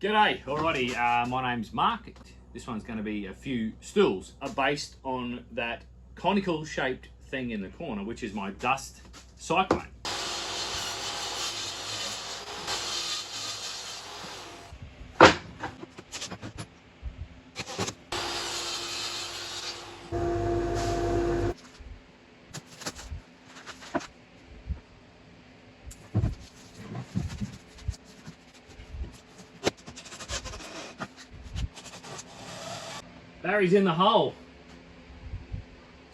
G'day, alrighty, my name's Mark. This one's going to be a few stools based on that conical shaped thing in the corner, which is my dust cyclone. Barry's in the hole.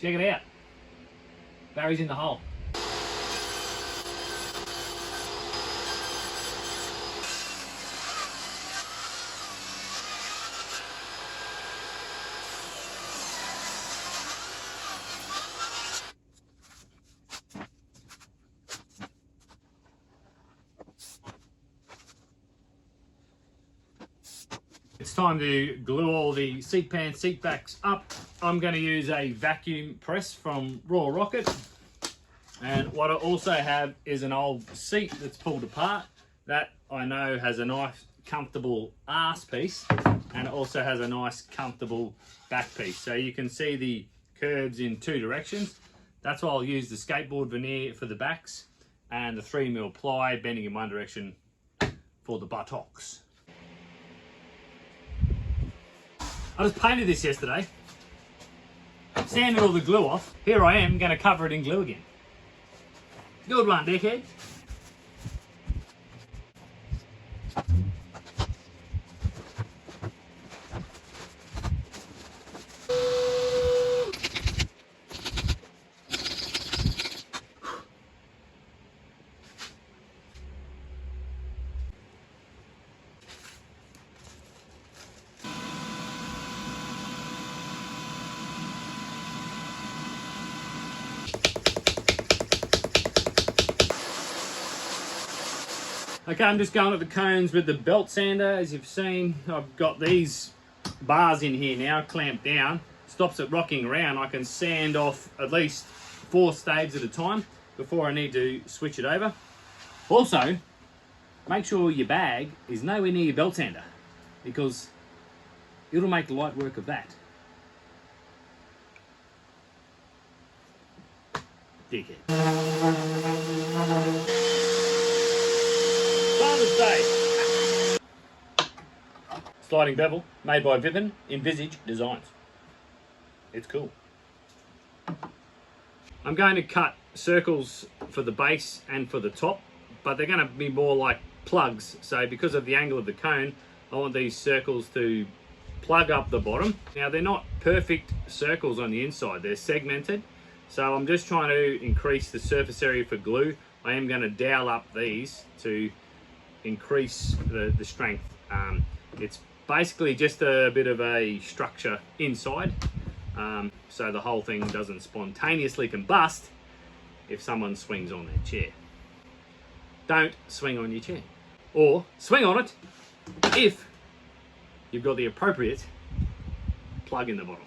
Check it out. Barry's in the hole. It's time to glue all the seat pans, seat backs up. I'm going to use a vacuum press from Raw Rocket. And what I also have is an old seat that's pulled apart. That I know has a nice comfortable arse piece, and it also has a nice comfortable back piece. So you can see the curves in two directions. That's why I'll use the skateboard veneer for the backs and the 3mm ply bending in one direction for the buttocks. I just painted this yesterday, sanded all the glue off. Here I am going to cover it in glue again. Good one, dickhead. Okay, I'm just going at the cones with the belt sander. As you've seen, I've got these bars in here now clamped down. Stops it rocking around. I can sand off at least 4 staves at a time before I need to switch it over. Also, make sure your bag is nowhere near your belt sander, because it'll make light work of that. Dickhead. Sliding bevel made by Vipin Envisage Designs. It's cool. I'm going to cut circles for the base and for the top, but they're going to be more like plugs. So because of the angle of the cone, I want these circles to plug up the bottom. Now they're not perfect circles on the inside, they're segmented. So I'm just trying to increase the surface area for glue. I am going to dowel up these to increase the strength. It's basically just a bit of a structure inside, so the whole thing doesn't spontaneously combust if someone swings on their chair. Don't swing on your chair, or swing on it if you've got the appropriate plug in the bottom.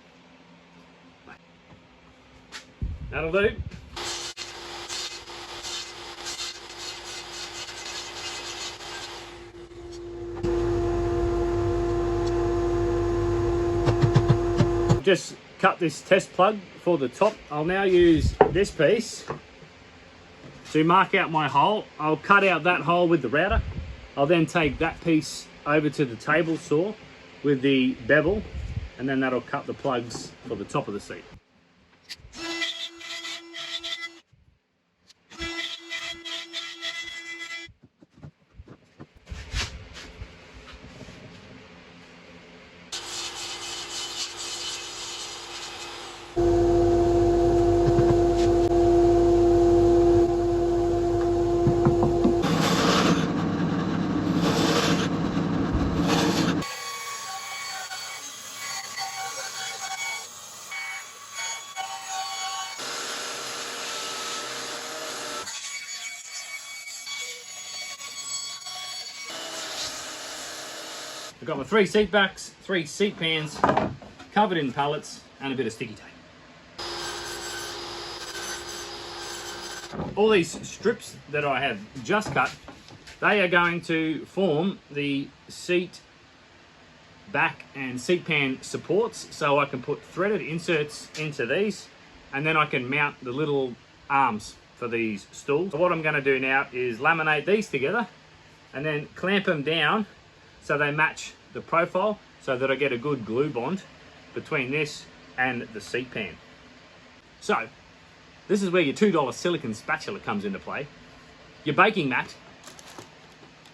That'll do. Just cut this test plug for the top. I'll now use this piece to mark out my hole. I'll cut out that hole with the router. I'll then take that piece over to the table saw with the bevel, and then that'll cut the plugs for the top of the seat. I've got my 3 seat backs, 3 seat pans, covered in pallets, and a bit of sticky tape. All these strips that I have just cut, they are going to form the seat back and seat pan supports, so I can put threaded inserts into these, and then I can mount the little arms for these stools. So what I'm going to do now is laminate these together and then clamp them down so they match the profile, so that I get a good glue bond between this and the seat pan. So this is where your $2 silicone spatula comes into play. Your baking mat,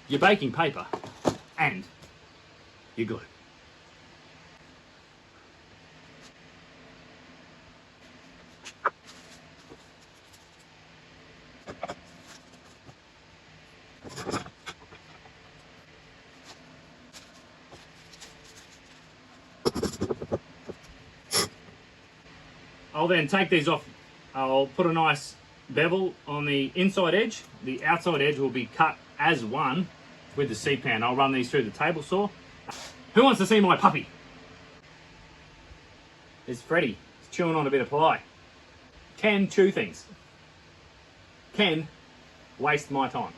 your baking paper, and your glue. I'll then take these off. I'll put a nice bevel on the inside edge. The outside edge will be cut as one with the seat pan. I'll run these through the table saw. Who wants to see my puppy? It's Freddie. He's chewing on a bit of ply. Can chew things. Can waste my time.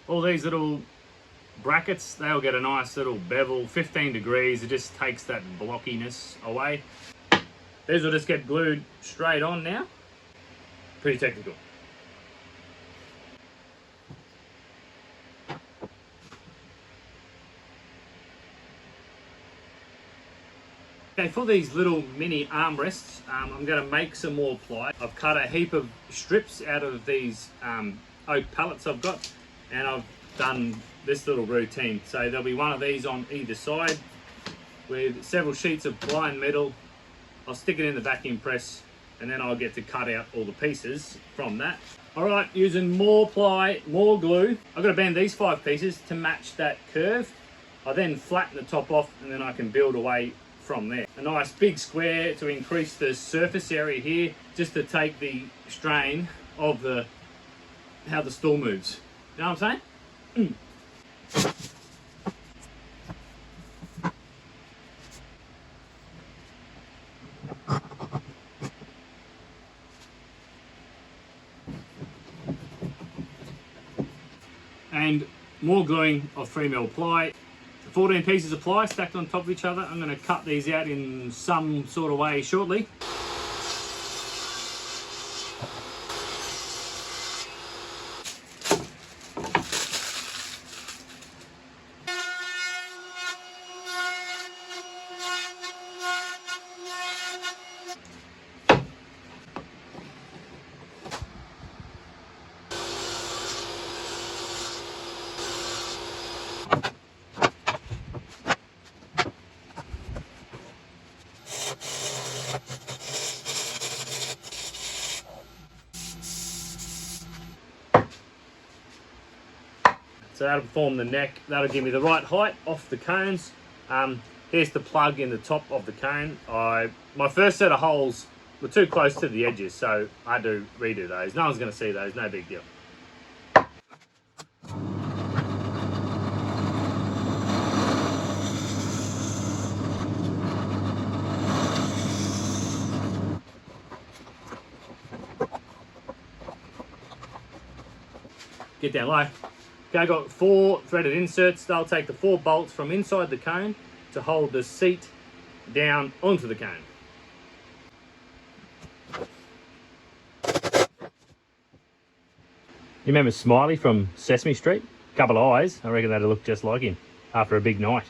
All these little brackets, they'll get a nice little bevel, 15 degrees. It just takes that blockiness away. These will just get glued straight on now. Pretty technical. Okay, for these little mini armrests, I'm going to make some more ply. I've cut a heap of strips out of these oak pallets I've got, and I've done this little routine. So there'll be one of these on either side with several sheets of ply and metal. I'll stick it in the vacuum press, and then I'll get to cut out all the pieces from that. All right, using more ply, more glue. I've got to bend these 5 pieces to match that curve. I then flatten the top off, and then I can build away from there. A nice big square to increase the surface area here, just to take the strain of how the stool moves. You know what I'm saying? And more gluing of 3mm ply. 14 pieces of ply stacked on top of each other. I'm going to cut these out in some sort of way shortly. So that'll form the neck. That'll give me the right height off the cones. Here's the plug in the top of the cone. My first set of holes were too close to the edges, so I had to redo those. No one's going to see those, no big deal. Get down low. Okay, I've got 4 threaded inserts. They'll take the 4 bolts from inside the cone to hold the seat down onto the cone. You remember Smiley from Sesame Street? Couple of eyes. I reckon that'd look just like him after a big night.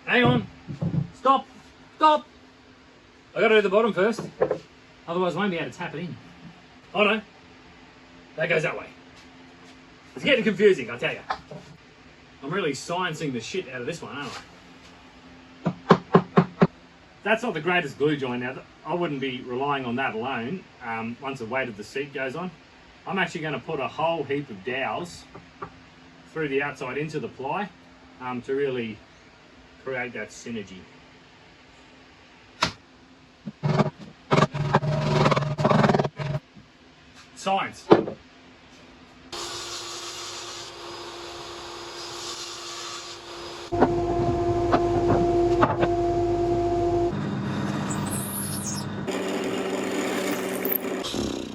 Hang on. Stop. Stop. I gotta do the bottom first. Otherwise I won't be able to tap it in. Oh no. That goes that way. It's getting confusing, I tell you. I'm really sciencing the shit out of this one, aren't I? That's not the greatest glue joint. Now, I wouldn't be relying on that alone once the weight of the seat goes on. I'm actually going to put a whole heap of dowels through the outside into the ply to really create that synergy. Science.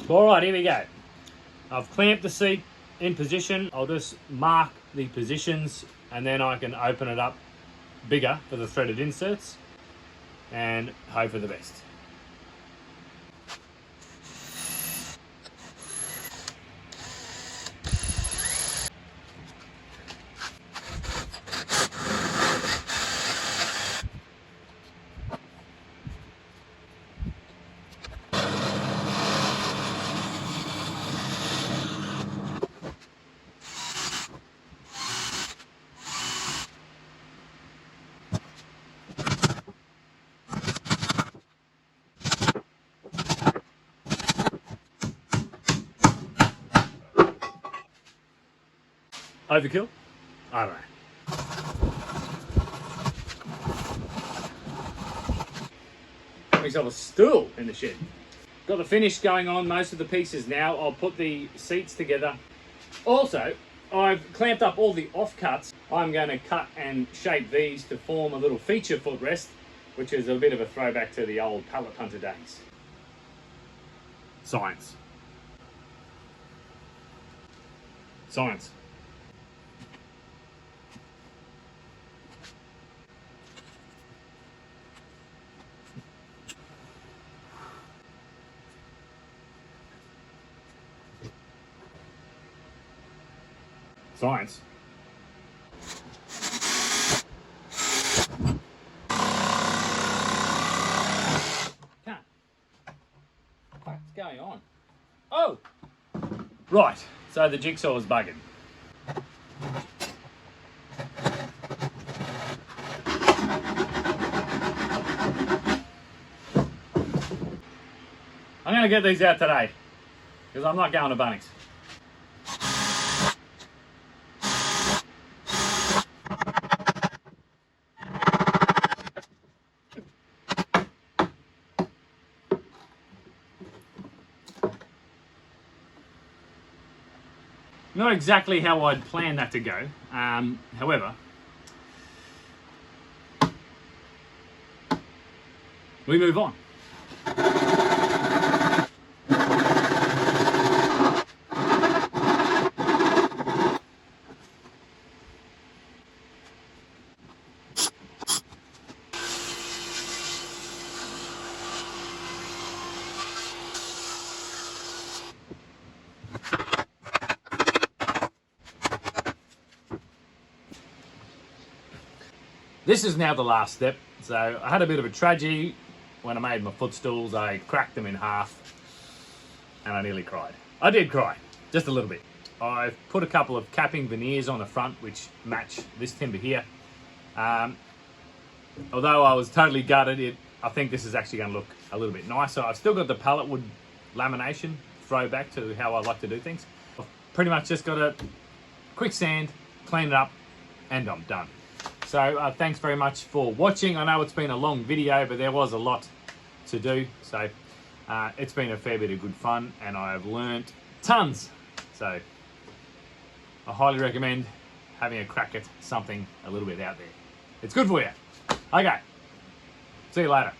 All right, here we go. I've clamped the seat in position. I'll just mark the positions and then I can open it up bigger for the threaded inserts and hope for the best. Overkill? I don't know. Got myself a stool in the shed. Got the finish going on most of the pieces now. I'll put the seats together. Also, I've clamped up all the offcuts. I'm going to cut and shape these to form a little feature footrest, which is a bit of a throwback to the old pallet hunter days. Science. Science. Science. Can't. What's going on? Oh! Right, so the jigsaw is bugging. I'm going to get these out today because I'm not going to Bunnings. Not exactly how I'd planned that to go, however, we move on. This is now the last step. So I had a bit of a tragedy when I made my footstools. I cracked them in half and I nearly cried. I did cry, just a little bit. I've put a couple of capping veneers on the front which match this timber here. Although I was totally gutted, I think this is actually going to look a little bit nicer. I've still got the Palletwood lamination, throwback to how I like to do things. I've pretty much just got a quick sand, clean it up, and I'm done. So thanks very much for watching. I know it's been a long video, but there was a lot to do. So it's been a fair bit of good fun and I've learnt tons. So I highly recommend having a crack at something a little bit out there. It's good for you. Okay, see you later.